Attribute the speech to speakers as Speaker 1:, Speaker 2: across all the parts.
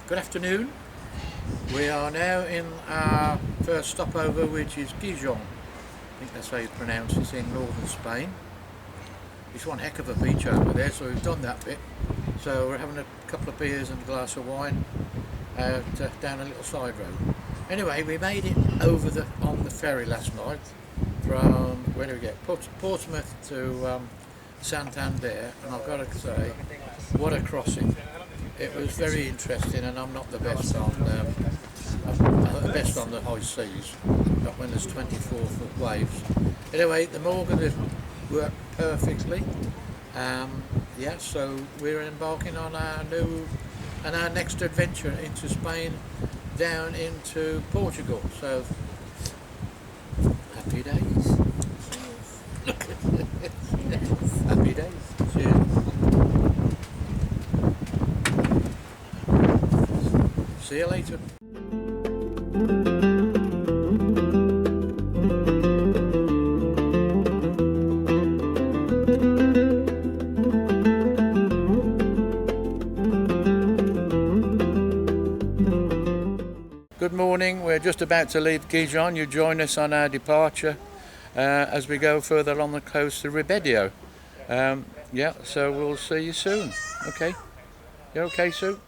Speaker 1: Good afternoon. We are now in our first stopover, which is Gijón. I think that's how you pronounce it, in northern Spain. It's one heck of a beach over there, so we've done that bit. So we're having a couple of beers and a glass of wine out down a little side road. Anyway, we made it over on the ferry last night from, where do we get? Portsmouth to Santander, and I've got to say, what a crossing. It was very interesting, and I'm not the best on the high seas, not when there's 24-foot waves. Anyway, the Morgan has worked perfectly. Yeah, so we're embarking on our next adventure into Spain, down into Portugal. So happy days. Happy days. Cheers. See you later. Good morning, we're just about to leave Gijón. You join us on our departure as we go further along the coast to Ribedio. Yeah, so we'll see you soon. Okay, you okay, Sue?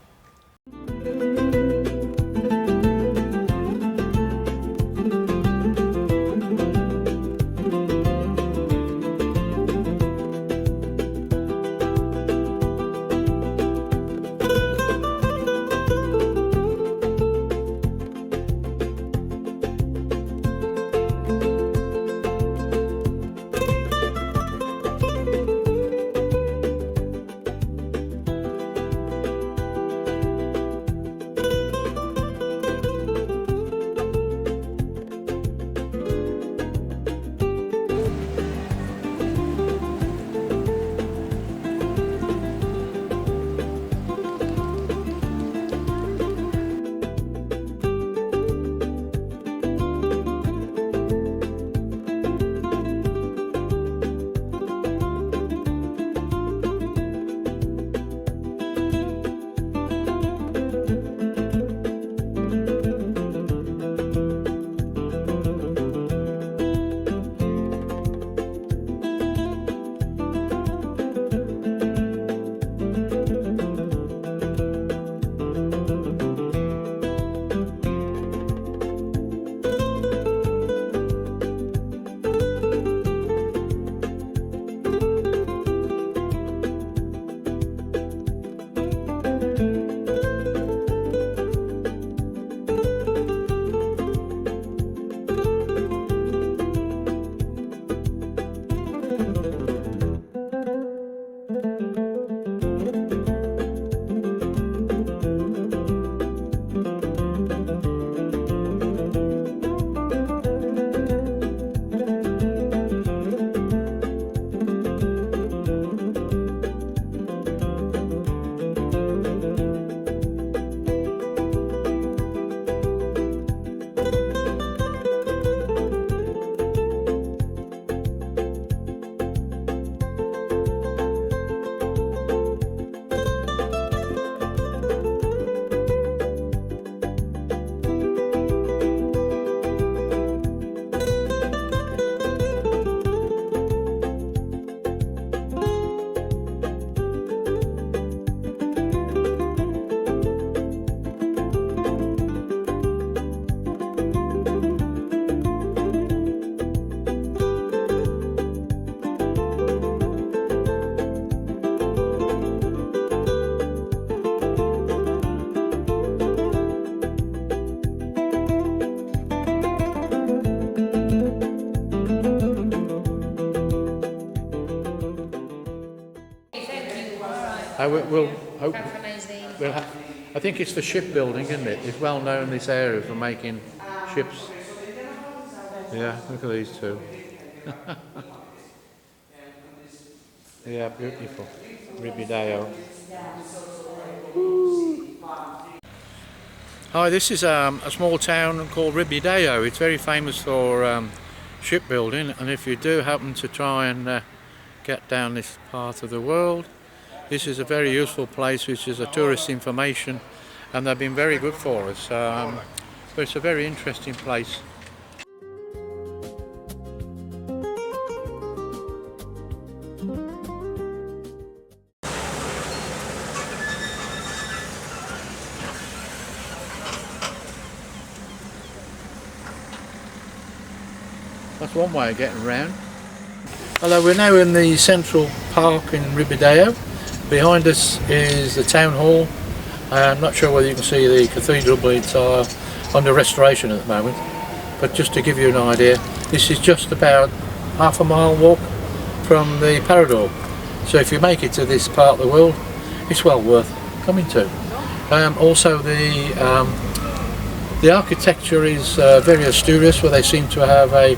Speaker 1: I think it's the shipbuilding, isn't it? It's well known this area for making ships. Yeah, look at these two. Yeah, beautiful. Ribedio. Hi, this is a small town called Ribedio. It's very famous for shipbuilding, and if you do happen to try and get down this part of the world, this is a very useful place, which is a tourist information and they've been very good for us. So it's a very interesting place. That's one way of getting around. Hello, we're now in the Central Park in Ribadeo. Behind us is the Town Hall. I'm not sure whether you can see the cathedral, but it's under restoration at the moment. But just to give you an idea, this is just about half a mile walk from the Parador. So if you make it to this part of the world, it's well worth coming to. Also the architecture is very Asturias, where they seem to have a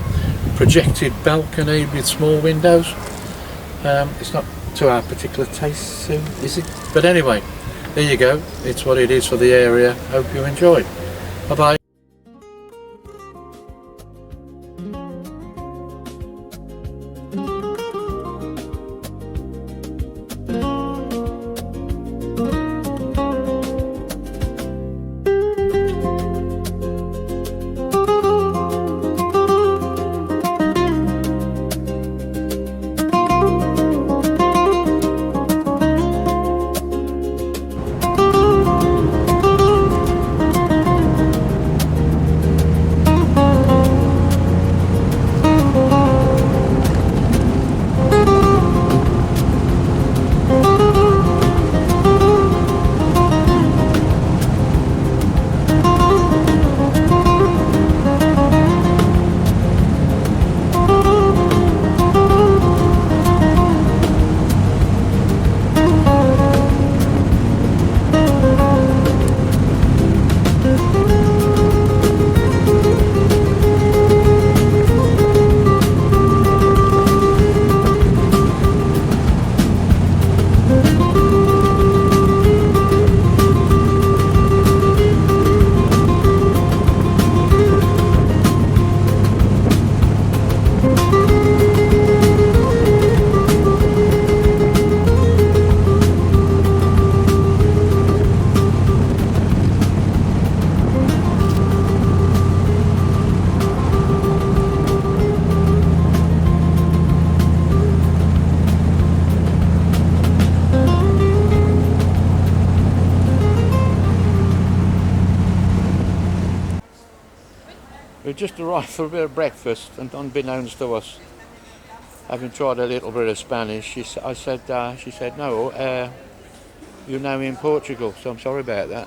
Speaker 1: projected balcony with small windows. It's not to our particular taste, is it? But anyway, there you go. It's what it is for the area. Hope you enjoy. Bye bye. We've just arrived for a bit of breakfast, and unbeknownst to us, having tried a little bit of Spanish, she said, no, you're now in Portugal, so I'm sorry about that.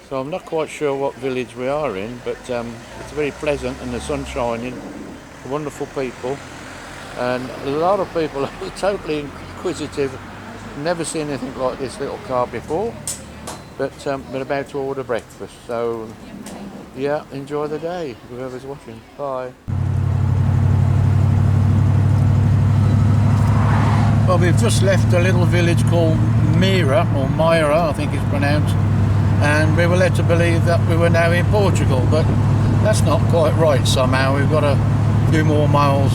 Speaker 1: So I'm not quite sure what village we are in, but it's very pleasant and the sun's shining, wonderful people, and a lot of people are totally inquisitive, never seen anything like this little car before, but we're about to order breakfast, so yeah, enjoy the day, whoever's watching. Bye. Well, we've just left a little village called Mira, or Myra, I think it's pronounced, and we were led to believe that we were now in Portugal, but that's not quite right somehow. We've got a few more miles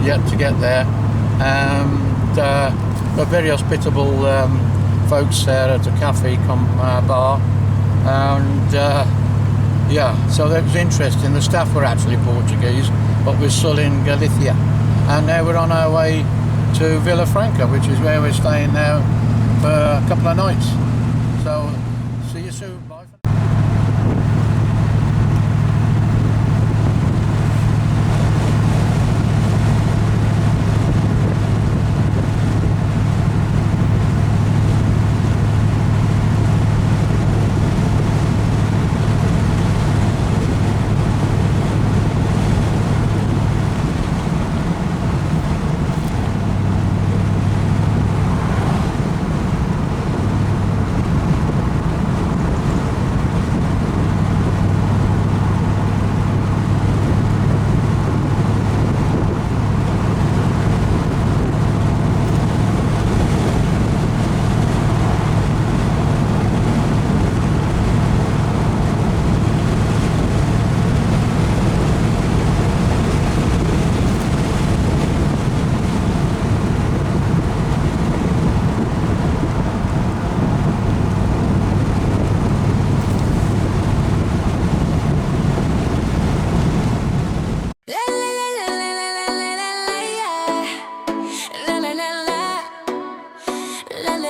Speaker 1: yet to get there, and we're very hospitable folks there at a cafe bar, and yeah, so that was interesting. The staff were actually Portuguese, but we're still in Galicia. And now we're on our way to Villafranca, which is where we're staying now for a couple of nights. So, see you soon. Bye.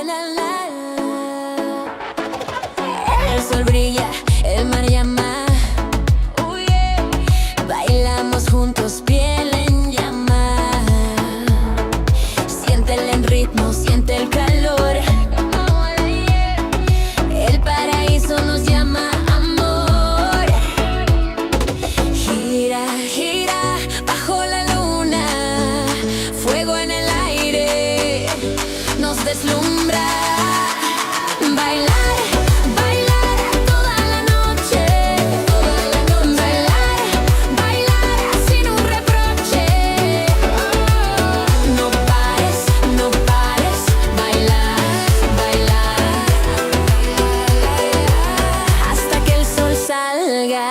Speaker 2: la, la, la. El sol brilla, el mar llama. Oh, yeah. Bailamos juntos, piel en llama. Siéntele en ritmo, siente el calor. El paraíso nos llama amor. Gira, gira bajo la luna. Fuego en el aire nos deslumbra. Bailar, bailar toda la noche. Bailar, bailar sin un reproche. No pares, no pares. Bailar, bailar hasta que el sol salga.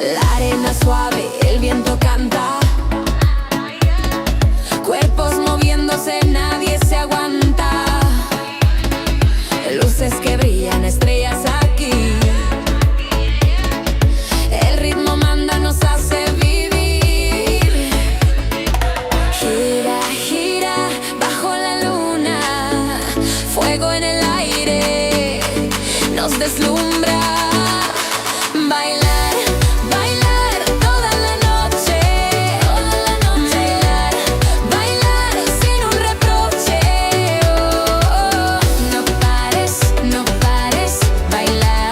Speaker 2: La arena suave, el viento canta. Cuerpos moviéndose, nadie se aguanta. Luces que brillan, estrellas aquí. El ritmo manda, nos hace vivir. Gira, gira bajo la luna. Fuego en el aire nos deslumbra. Bailar, bailar toda la noche. Bailar, bailar sin un reproche. No pares, no pares. Bailar,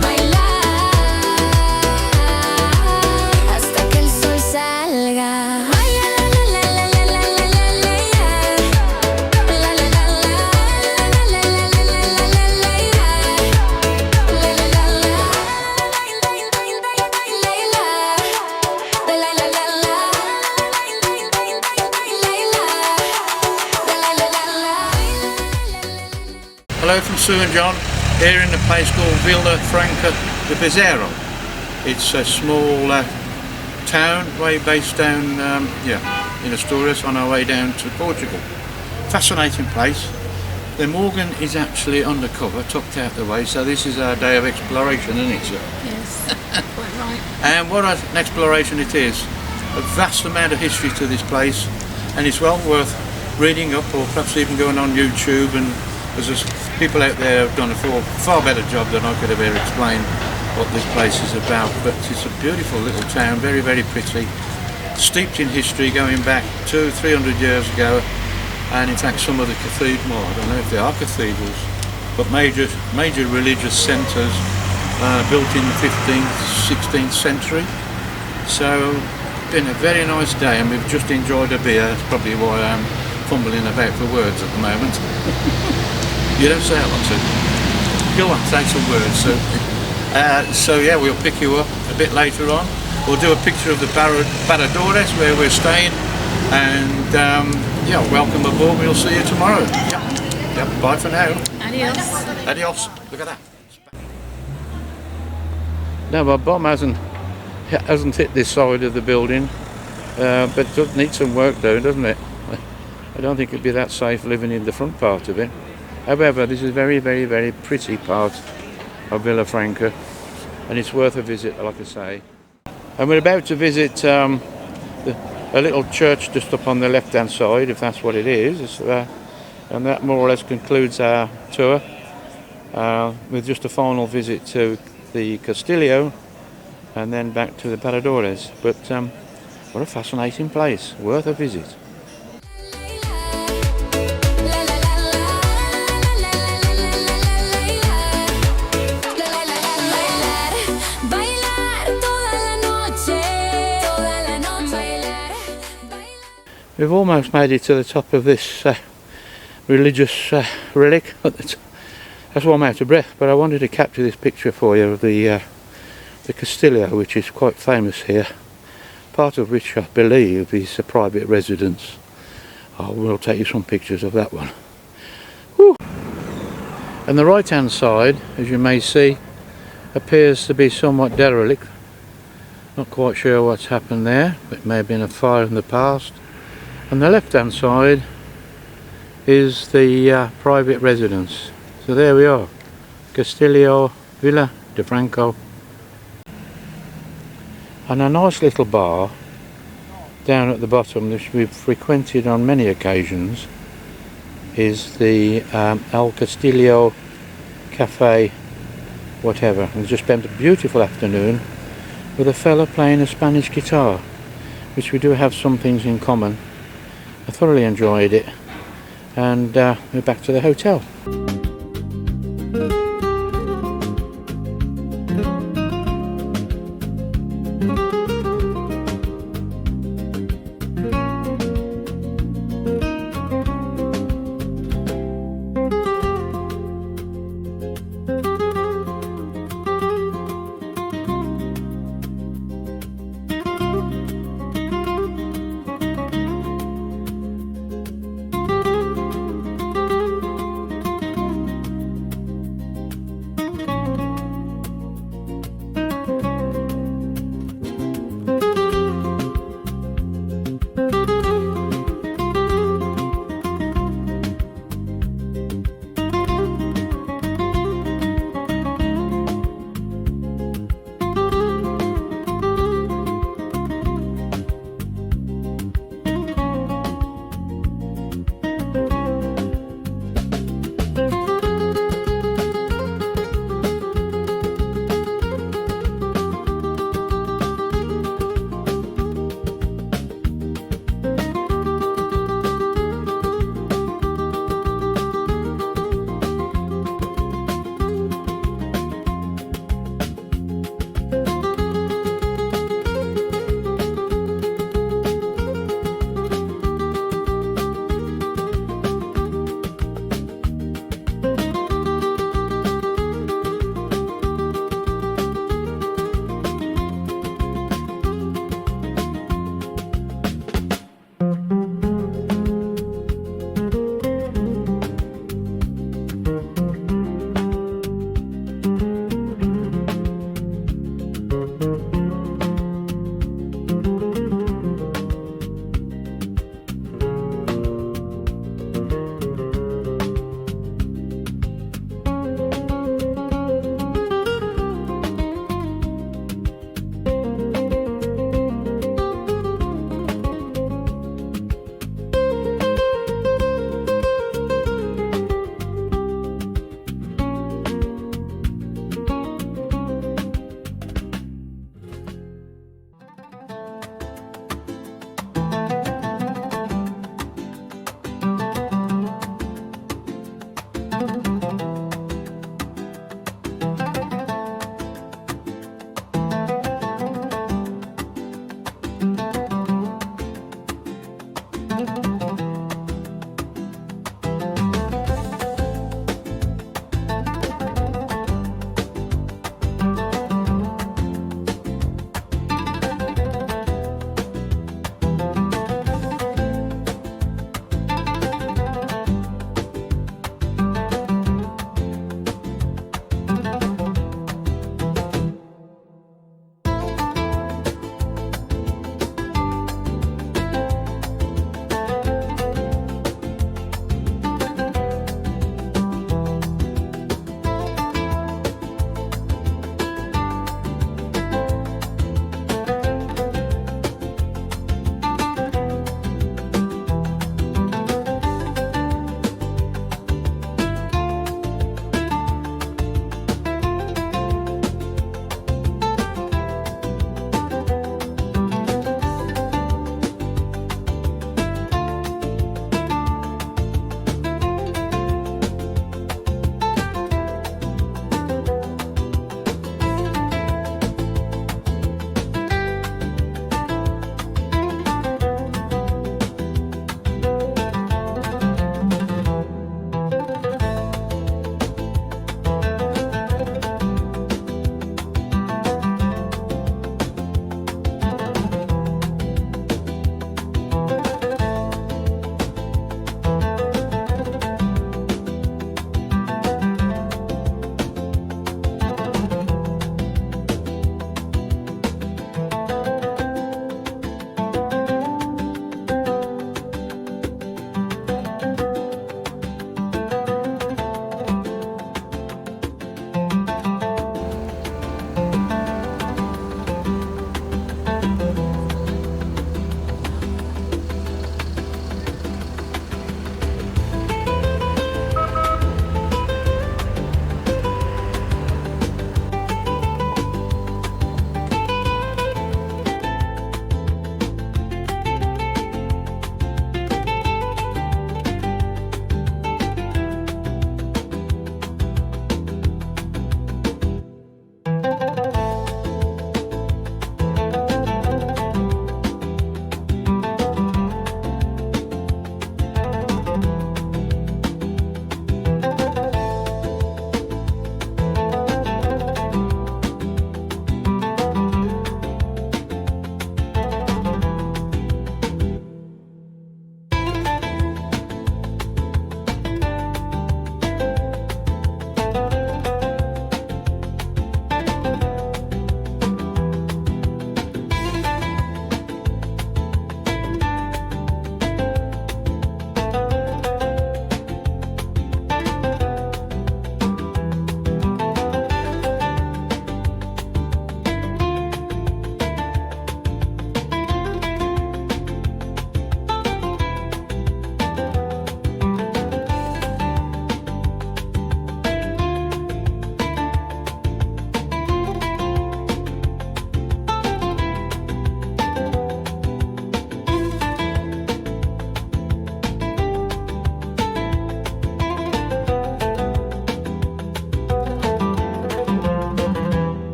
Speaker 2: bailar hasta que el sol salga.
Speaker 1: Hello from Sue and John, here in a place called Vila Franca de Bezerro. It's a small town, way based down in Asturias, on our way down to Portugal. Fascinating place. The Morgan is actually undercover, tucked out the way, so this is our day of exploration, isn't it, sir?
Speaker 3: Yes, quite right.
Speaker 1: And what an exploration it is. A vast amount of history to this place, and it's well worth reading up, or perhaps even going on YouTube, and there's people out there have done a far better job than I could have ever explained what this place is about. But it's a beautiful little town, very, very pretty, steeped in history going back 200-300 years ago. And in fact some of the cathedrals, well, I don't know if they are cathedrals, but major religious centres built in the 15th, 16th century. So been a very nice day, and we've just enjoyed a beer. That's probably why I'm fumbling about for words at the moment. You don't say a lot, so go on, say some words. So yeah, we'll pick you up a bit later on. We'll do a picture of the Paradores where we're staying, and yeah, welcome aboard. We'll see you tomorrow. Yep, bye for now.
Speaker 3: Adios.
Speaker 1: Adios. Look at that. No, my bomb hasn't hit this side of the building, but it does need some work though, doesn't it? I don't think it'd be that safe living in the front part of it. However, this is a very, very, very pretty part of Vila Franca, and it's worth a visit, like I say. And we're about to visit a little church just up on the left-hand side, if that's what it is. And that more or less concludes our tour, with just a final visit to the Castillo, and then back to the Paradores. But what a fascinating place, worth a visit. We've almost made it to the top of this religious relic. That's why I'm out of breath, but I wanted to capture this picture for you of the Castillo, which is quite famous here, part of which I believe is a private residence. I will take you some pictures of that one. Whew. And the right hand side, as you may see, appears to be somewhat derelict. Not quite sure what's happened there, but it may have been a fire in the past. And the left hand side is the private residence. So there we are, Castillo Vila de Franca. And a nice little bar down at the bottom, which we've frequented on many occasions, is the El Castillo Cafe whatever. We just spent a beautiful afternoon with a fella playing a Spanish guitar, which we do have some things in common. I thoroughly enjoyed it, and we're back to the hotel.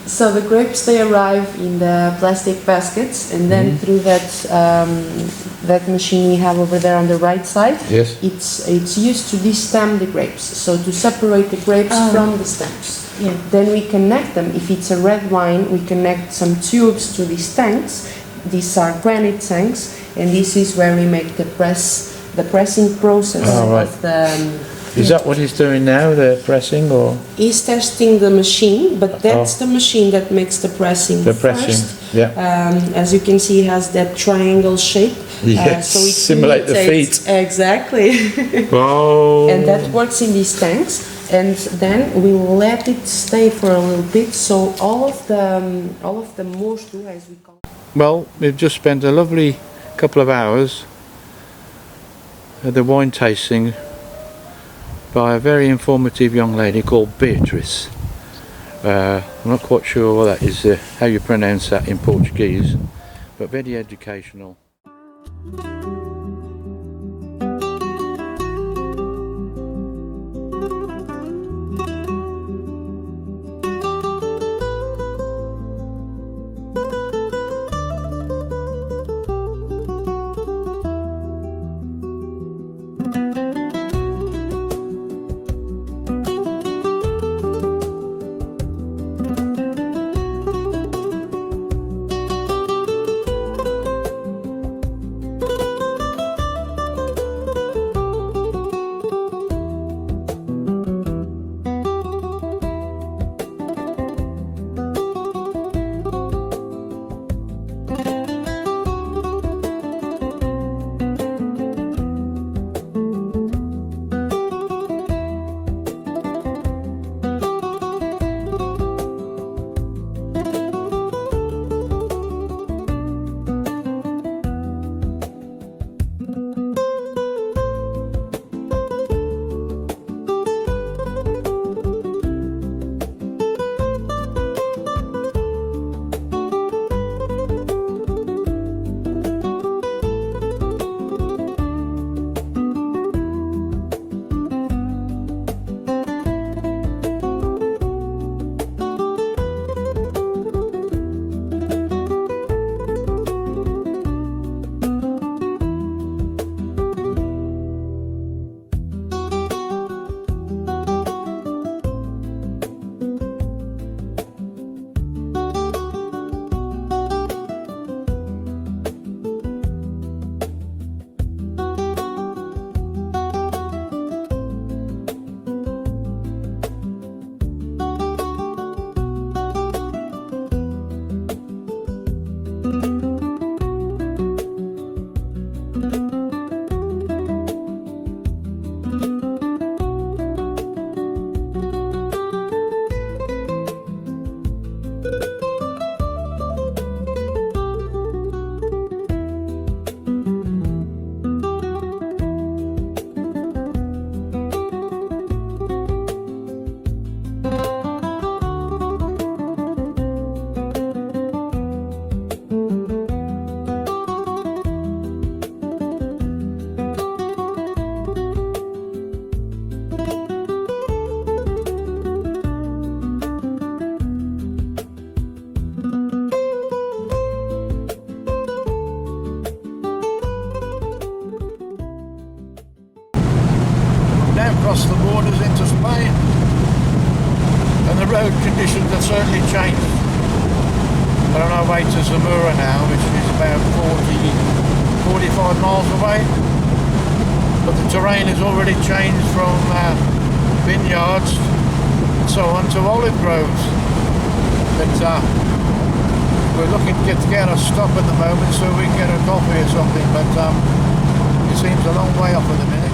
Speaker 4: So the grapes, they arrive in the plastic baskets, and then through that machine we have over there on the right side,
Speaker 1: Yes.
Speaker 4: it's used to destem the grapes, so to separate the grapes from the stems.
Speaker 3: Yeah.
Speaker 4: Then we connect them. If it's a red wine, we connect some tubes to these tanks. These are granite tanks, and this is where we make the pressing process of the.
Speaker 1: Is that what he's doing now, the pressing, or?
Speaker 4: He's testing the machine, but that's the machine that makes the pressing.
Speaker 1: The pressing,
Speaker 4: first.
Speaker 1: yeah.
Speaker 4: As you can see, it has that triangle shape.
Speaker 1: Yes,
Speaker 4: so it
Speaker 1: simulate the
Speaker 4: imitates-
Speaker 1: feet.
Speaker 4: Exactly.
Speaker 1: Oh.
Speaker 4: And that works in these tanks, and then we will let it stay for a little bit. So all of the moisture, as we call it.
Speaker 1: Well, we've just spent a lovely couple of hours at the wine tasting by a very informative young lady called Beatrice. I'm not quite sure what that is, how you pronounce that in Portuguese, but very educational. Across the borders into Spain, and the road conditions have certainly changed. We're on our way to Zamora now, which is about 45 miles away, but the terrain has already changed from vineyards and so on to olive groves. But we're looking to get a stop at the moment so we can get a coffee or something, but it seems a long way off at the minute.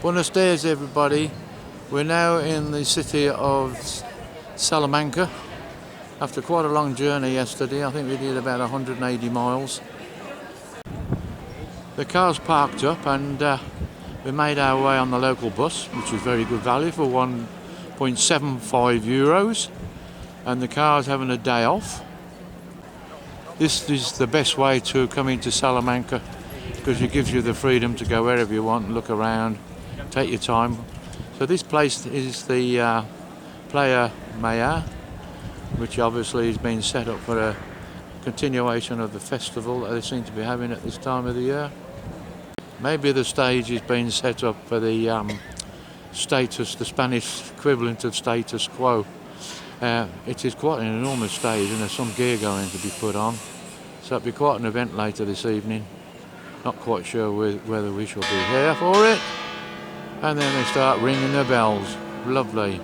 Speaker 1: Buenos dias, everybody. We're now in the city of Salamanca. After quite a long journey yesterday, I think we did about 180 miles. The car's parked up and we made our way on the local bus, which was very good value for 1.75 euros. And the car's having a day off. This is the best way to come into Salamanca because it gives you the freedom to go wherever you want and look around. Take your time. So this place is the Playa Maya, which obviously has been set up for a continuation of the festival that they seem to be having at this time of the year. Maybe the stage is being set up for the the Spanish equivalent of status quo. It is quite an enormous stage and there's some gear going to be put on. So it'll be quite an event later this evening. Not quite sure whether we shall be here for it. And then they start ringing the bells. Lovely.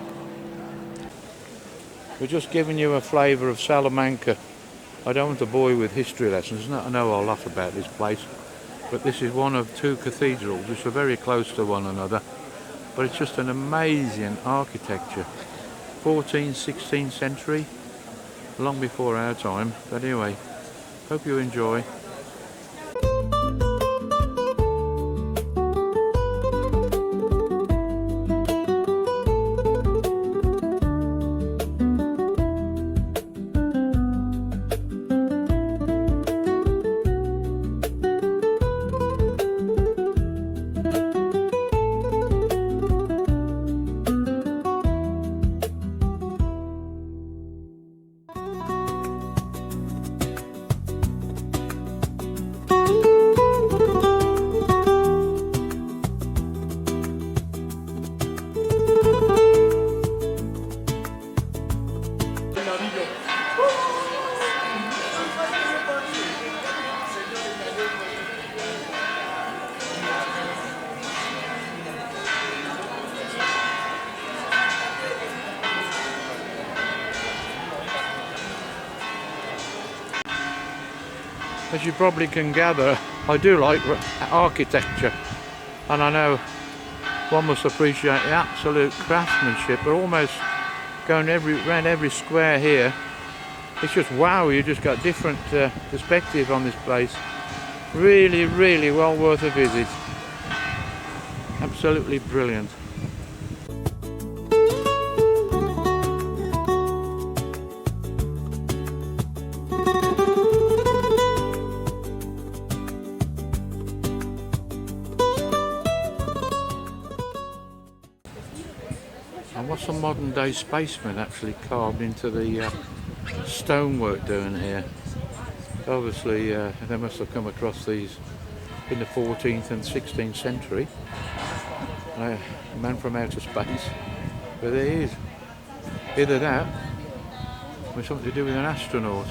Speaker 1: We're just giving you a flavour of Salamanca. I don't want to bore you with history lessons. I know a lot about this place. But this is one of two cathedrals which are very close to one another. But it's just an amazing architecture. 14th, 16th century. Long before our time. But anyway, hope you enjoy. As you probably can gather, I do like architecture, and I know one must appreciate the absolute craftsmanship. But almost going around every square here, it's just wow, you just got different perspective on this place. Really, really well worth a visit. Absolutely brilliant. And what's a modern day spaceman actually carved into the stonework down here? Obviously they must have come across these in the 14th and 16th century. A man from outer space. But there he is. Either that or something to do with an astronaut.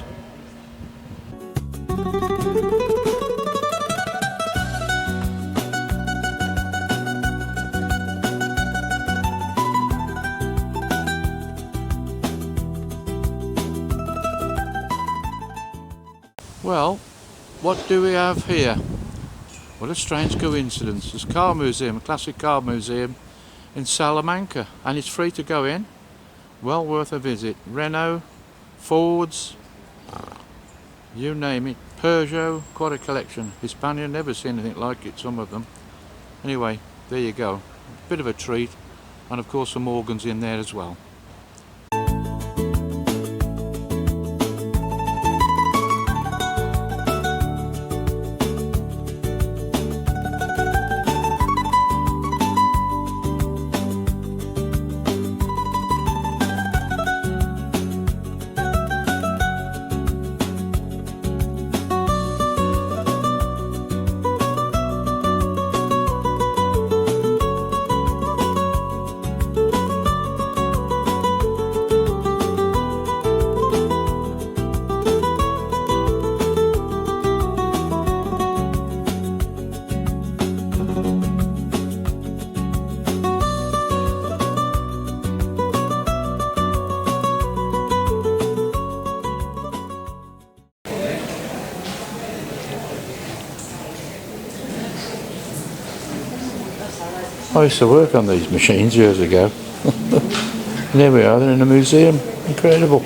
Speaker 1: Well, what do we have here? What a strange coincidence. There's a car museum, a classic car museum in Salamanca, and it's free to go in. Well worth a visit. Renault, Fords, you name it. Peugeot, quite a collection. Hispania, never seen anything like it, some of them. Anyway, there you go. Bit of a treat, and of course some organs in there as well. I used to work on these machines years ago. And there we are, they're in a museum. Incredible.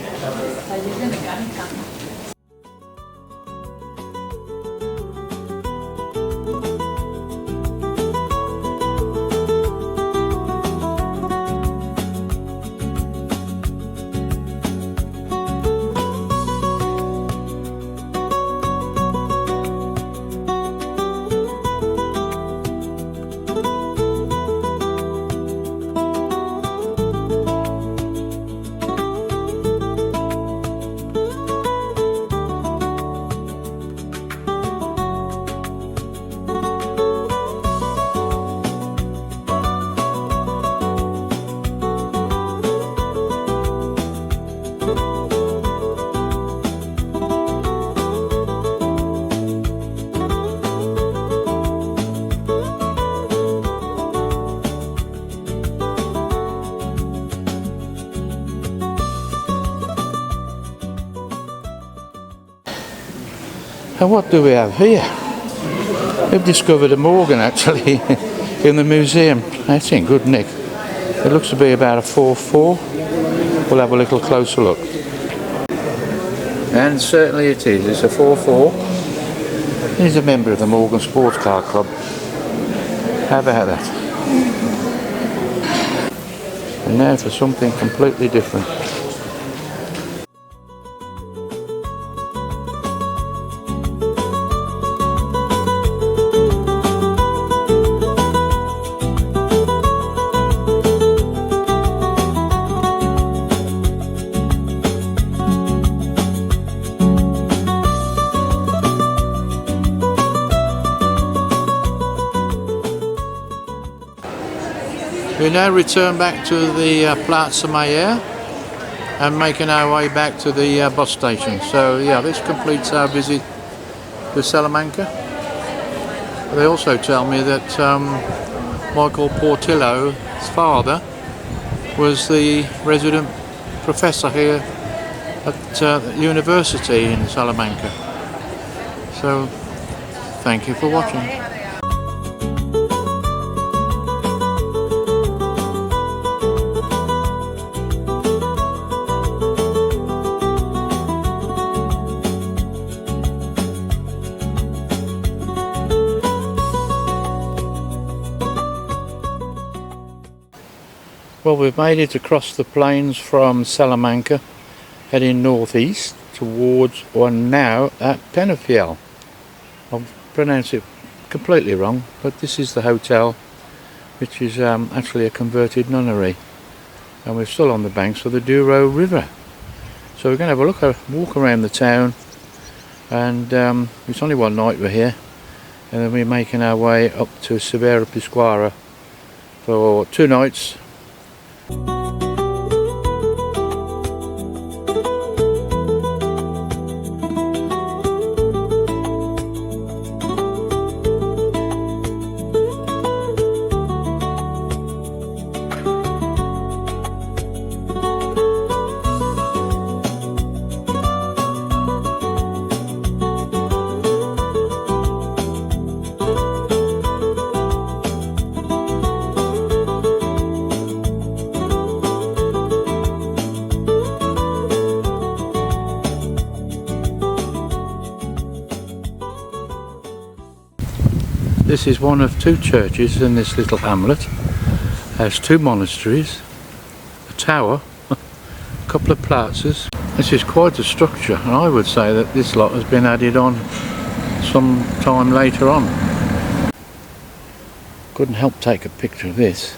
Speaker 1: And what do we have here? We've discovered a organ actually in the museum. That's in good nick. It looks to be about a 4/4. We'll have a little closer look. And certainly it is. It's a 4/4. He's a member of the Morgan Sports Car Club. How about that? And now for something completely different. We now return back to the Plaza Mayor and making our way back to the bus station. So yeah, this completes our visit to Salamanca. They also tell me that Michael Portillo's father was the resident professor here at the university in Salamanca. So thank you for watching. Well, we've made it across the plains from Salamanca, heading northeast towards, or now at Penafiel. I'll pronounce it completely wrong, but this is the hotel, which is actually a converted nunnery, and we're still on the banks of the Douro River. So we're going to have a walk around the town, and it's only one night we're here, and then we're making our way up to Severa Pisquara for 2 nights. This is one of 2 churches in this little hamlet. It has 2 monasteries, a tower, a couple of plazas. This is quite a structure, and I would say that this lot has been added on some time later on. Couldn't help take a picture of this.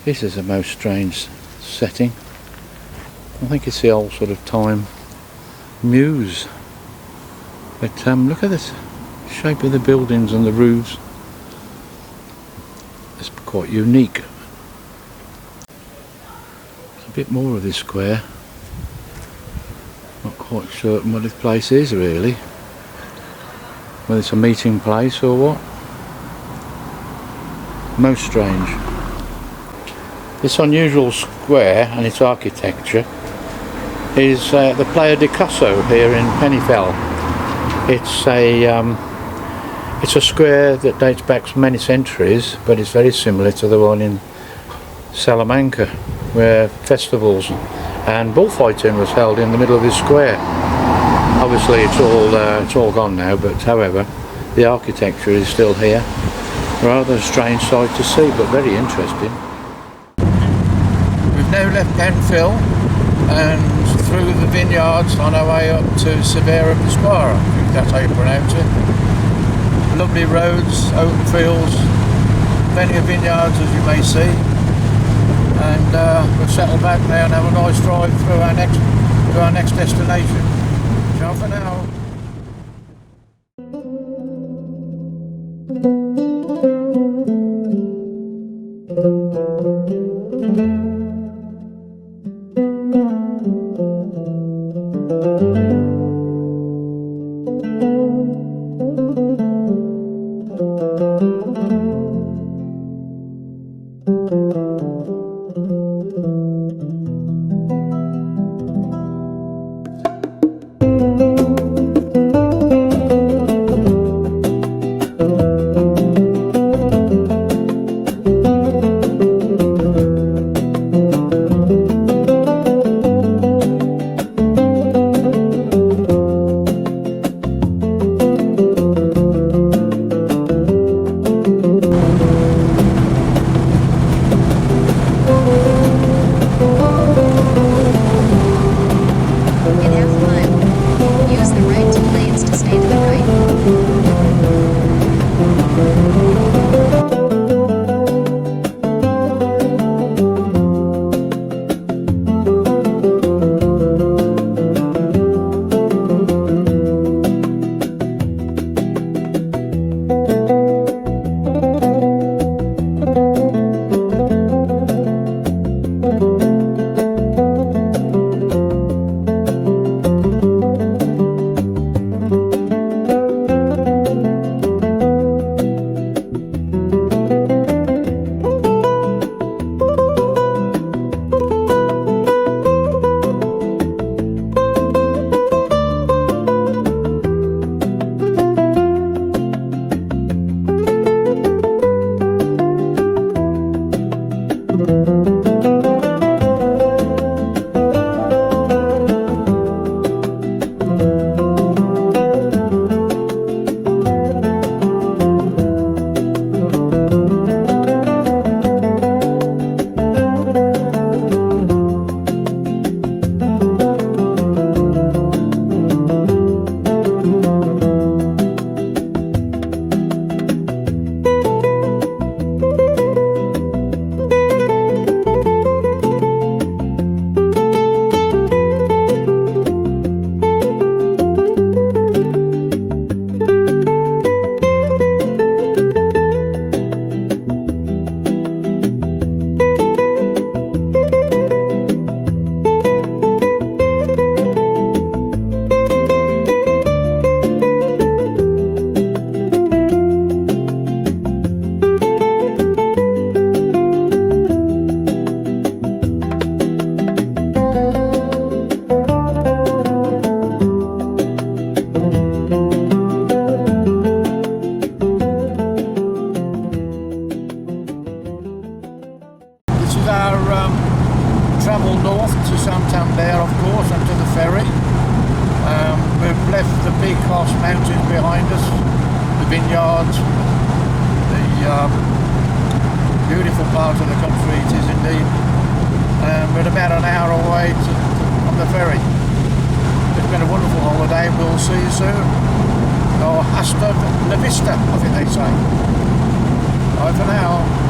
Speaker 1: This is a most strange setting. I think it's the old sort of time mews. But look at this shape of the buildings and the roofs. It's quite unique. There's a bit more of this square. Not quite certain what this place is really. Whether it's a meeting place or what. Most strange. This unusual square and its architecture is the Playa de Caso here in Penafiel. It's a square that dates back many centuries, but it's very similar to the one in Salamanca, where festivals and bullfighting was held in the middle of this square. Obviously it's all gone now, but however, the architecture is still here. Rather a strange sight to see, but very interesting. We've now left Penafiel and through the vineyards on our way up to Severa Pisquara. I think that's how you pronounce it. Lovely roads, open fields, plenty of vineyards as you may see, and we'll settle back now and have a nice drive through our next destination. Ciao for now. Santander, of course, and to the ferry. We've left the Picos mountains behind us, the vineyards, the beautiful part of the country it is indeed. We're about an hour away on the ferry. It's been a wonderful holiday. We'll see you soon. Or hasta la vista, I think they say. Bye for now.